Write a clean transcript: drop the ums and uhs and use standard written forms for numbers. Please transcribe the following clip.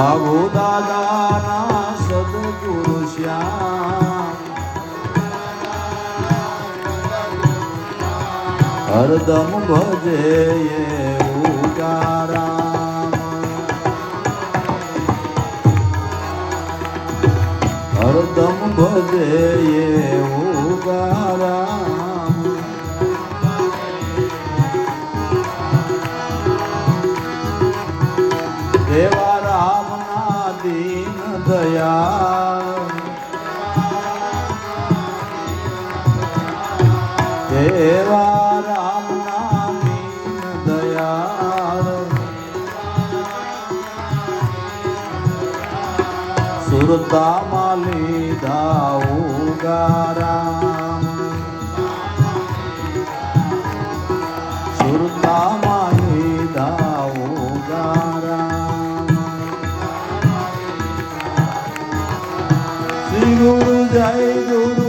ભાગો દાદાના સદગુરુ શ્યામ હરદમ ભજે ઉગારામ હરદમ ભજે ઉગારામ દેવા રામના દીન દયાળ દેવા રામના દીન દયાળ સુરતામાં લીધા ઉગારામ સુરતામાં લીધા ઉગારામ શ્રી ગુરુ જય ગુરુ